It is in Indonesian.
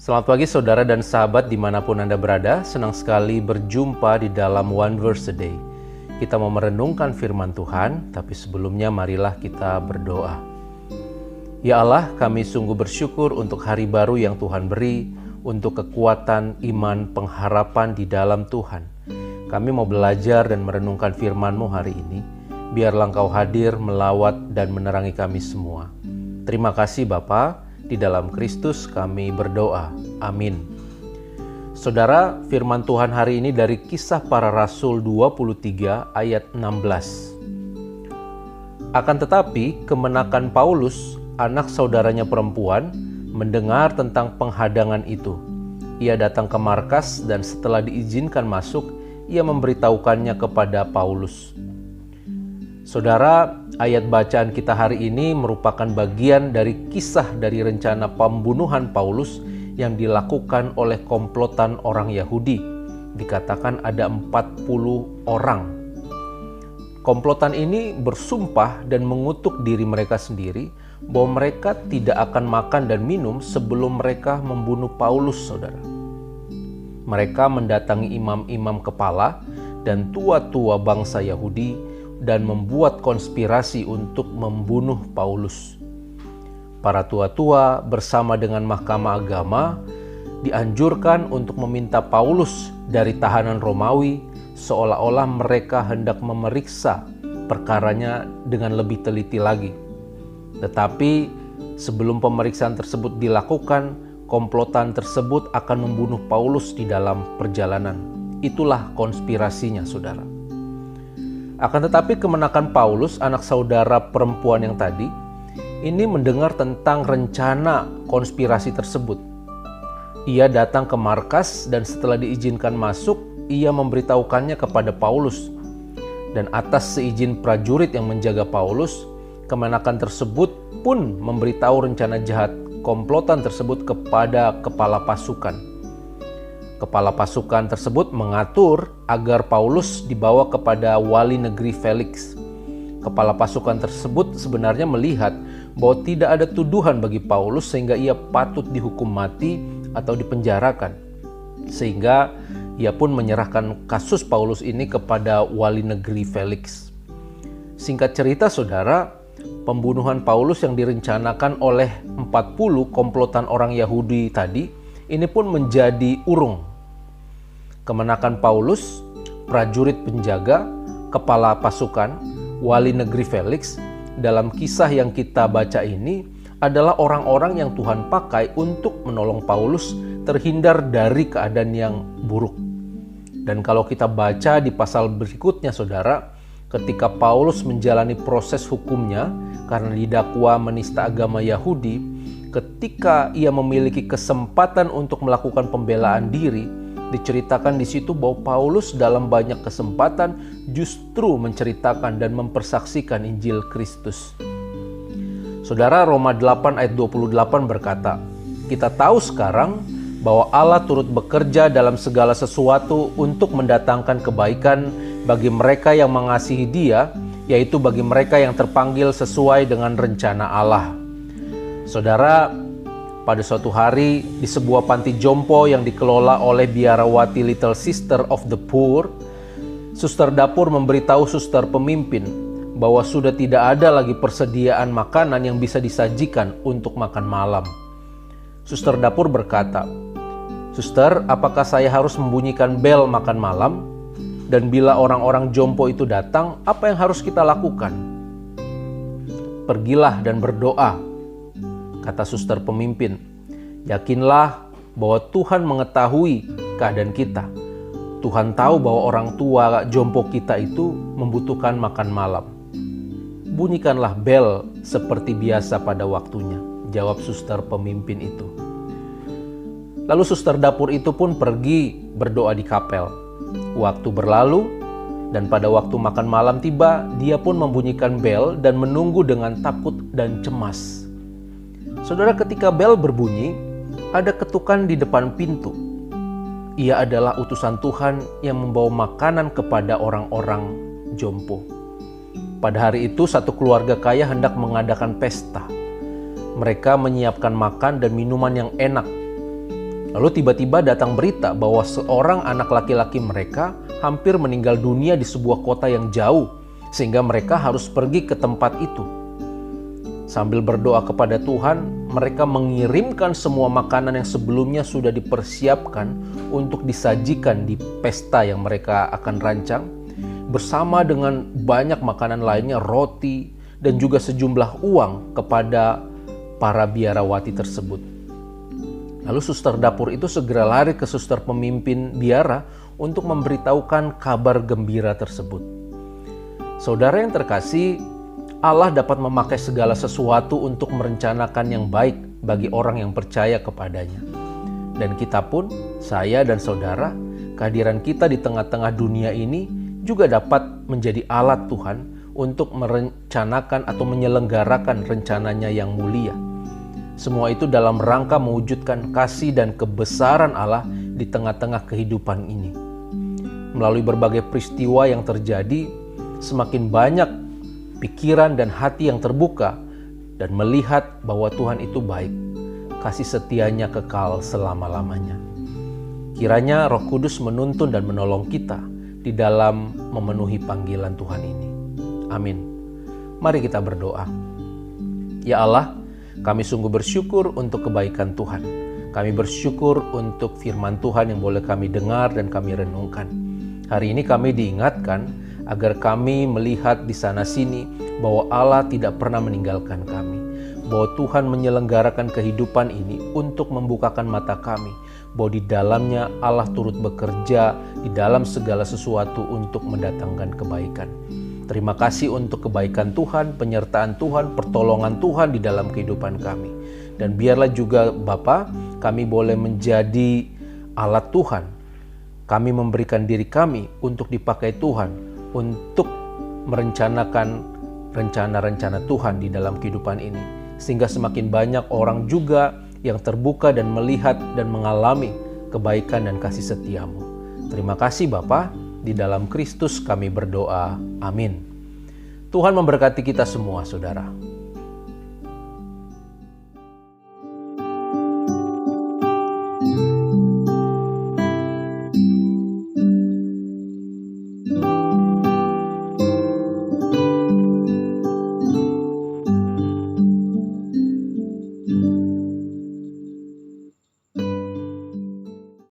Selamat pagi saudara dan sahabat dimanapun Anda berada. Senang sekali berjumpa di dalam One Verse a Day. Kita mau merenungkan firman Tuhan, tapi sebelumnya marilah kita berdoa. Ya Allah, kami sungguh bersyukur untuk hari baru yang Tuhan beri, untuk kekuatan, iman, pengharapan di dalam Tuhan. Kami mau belajar dan merenungkan firman-Mu hari ini. Biarlah Engkau hadir, melawat, dan menerangi kami semua. Terima kasih Bapa. Di dalam Kristus kami berdoa. Amin. Saudara, firman Tuhan hari ini dari Kisah Para Rasul 23 ayat 16. Akan tetapi, kemenakan Paulus, anak saudaranya perempuan, mendengar tentang penghadangan itu. Ia datang ke markas dan setelah diizinkan masuk, ia memberitahukannya kepada Paulus. Saudara, ayat bacaan kita hari ini merupakan bagian dari kisah dari rencana pembunuhan Paulus yang dilakukan oleh komplotan orang Yahudi. Dikatakan ada 40 orang. Komplotan ini bersumpah dan mengutuk diri mereka sendiri bahwa mereka tidak akan makan dan minum sebelum mereka membunuh Paulus, saudara. Mereka mendatangi imam-imam kepala dan tua-tua bangsa Yahudi dan membuat konspirasi untuk membunuh Paulus. Para tua-tua bersama dengan mahkamah agama dianjurkan untuk meminta Paulus dari tahanan Romawi, seolah-olah mereka hendak memeriksa perkaranya dengan lebih teliti lagi. Tetapi sebelum pemeriksaan tersebut dilakukan, komplotan tersebut akan membunuh Paulus di dalam perjalanan. Itulah konspirasinya, saudara. Akan tetapi kemenakan Paulus, anak saudara perempuan yang tadi, ini mendengar tentang rencana konspirasi tersebut. Ia datang ke markas dan setelah diizinkan masuk, ia memberitahukannya kepada Paulus. Dan atas seizin prajurit yang menjaga Paulus, kemenakan tersebut pun memberitahu rencana jahat komplotan tersebut kepada kepala pasukan. Kepala pasukan tersebut mengatur agar Paulus dibawa kepada wali negeri Felix. Kepala pasukan tersebut sebenarnya melihat bahwa tidak ada tuduhan bagi Paulus sehingga ia patut dihukum mati atau dipenjarakan. Sehingga ia pun menyerahkan kasus Paulus ini kepada wali negeri Felix. Singkat cerita saudara, pembunuhan Paulus yang direncanakan oleh 40 komplotan orang Yahudi tadi, ini pun menjadi urung. Kemenakan Paulus, prajurit penjaga, kepala pasukan, wali negeri Felix, dalam kisah yang kita baca ini adalah orang-orang yang Tuhan pakai untuk menolong Paulus terhindar dari keadaan yang buruk. Dan kalau kita baca di pasal berikutnya saudara, ketika Paulus menjalani proses hukumnya karena didakwa menista agama Yahudi, ketika ia memiliki kesempatan untuk melakukan pembelaan diri, diceritakan di situ bahwa Paulus dalam banyak kesempatan justru menceritakan dan mempersaksikan Injil Kristus. Saudara, Roma 8 ayat 28 berkata, "Kita tahu sekarang bahwa Allah turut bekerja dalam segala sesuatu untuk mendatangkan kebaikan bagi mereka yang mengasihi Dia, yaitu bagi mereka yang terpanggil sesuai dengan rencana Allah." Saudara, pada suatu hari di sebuah panti jompo yang dikelola oleh biarawati Little Sister of the Poor, suster dapur memberitahu suster pemimpin bahwa sudah tidak ada lagi persediaan makanan yang bisa disajikan untuk makan malam. Suster dapur berkata, "Suster, apakah saya harus membunyikan bel makan malam? Dan bila orang-orang jompo itu datang, apa yang harus kita lakukan?" "Pergilah dan berdoa," kata suster pemimpin. "Yakinlah bahwa Tuhan mengetahui keadaan kita. Tuhan tahu bahwa orang tua jompo kita itu membutuhkan makan malam. Bunyikanlah bel seperti biasa pada waktunya," jawab suster pemimpin itu. Lalu suster dapur itu pun pergi berdoa di kapel. Waktu berlalu dan pada waktu makan malam tiba, dia pun membunyikan bel dan menunggu dengan takut dan cemas. Saudara, ketika bel berbunyi, ada ketukan di depan pintu. Ia adalah utusan Tuhan yang membawa makanan kepada orang-orang jompo. Pada hari itu, satu keluarga kaya hendak mengadakan pesta. Mereka menyiapkan makan dan minuman yang enak. Lalu tiba-tiba datang berita bahwa seorang anak laki-laki mereka hampir meninggal dunia di sebuah kota yang jauh, sehingga mereka harus pergi ke tempat itu. Sambil berdoa kepada Tuhan, mereka mengirimkan semua makanan yang sebelumnya sudah dipersiapkan untuk disajikan di pesta yang mereka akan rancang, bersama dengan banyak makanan lainnya, roti, dan juga sejumlah uang kepada para biarawati tersebut. Lalu suster dapur itu segera lari ke suster pemimpin biara untuk memberitahukan kabar gembira tersebut. Saudara yang terkasih, Allah dapat memakai segala sesuatu untuk merencanakan yang baik bagi orang yang percaya kepadanya. Dan kita pun, saya dan saudara, kehadiran kita di tengah-tengah dunia ini juga dapat menjadi alat Tuhan untuk merencanakan atau menyelenggarakan rencananya yang mulia. Semua itu dalam rangka mewujudkan kasih dan kebesaran Allah di tengah-tengah kehidupan ini. Melalui berbagai peristiwa yang terjadi, semakin banyak pikiran dan hati yang terbuka dan melihat bahwa Tuhan itu baik. Kasih setianya kekal selama-lamanya. Kiranya Roh Kudus menuntun dan menolong kita di dalam memenuhi panggilan Tuhan ini. Amin. Mari kita berdoa. Ya Allah, kami sungguh bersyukur untuk kebaikan Tuhan. Kami bersyukur untuk firman Tuhan yang boleh kami dengar dan kami renungkan. Hari ini kami diingatkan agar kami melihat di sana-sini bahwa Allah tidak pernah meninggalkan kami. Bahwa Tuhan menyelenggarakan kehidupan ini untuk membukakan mata kami. Bahwa di dalamnya Allah turut bekerja di dalam segala sesuatu untuk mendatangkan kebaikan. Terima kasih untuk kebaikan Tuhan, penyertaan Tuhan, pertolongan Tuhan di dalam kehidupan kami. Dan biarlah juga Bapa, kami boleh menjadi alat Tuhan. Kami memberikan diri kami untuk dipakai Tuhan untuk merencanakan rencana-rencana Tuhan di dalam kehidupan ini. Sehingga semakin banyak orang juga yang terbuka dan melihat dan mengalami kebaikan dan kasih setiamu. Terima kasih Bapa, di dalam Kristus kami berdoa. Amin. Tuhan memberkati kita semua, saudara.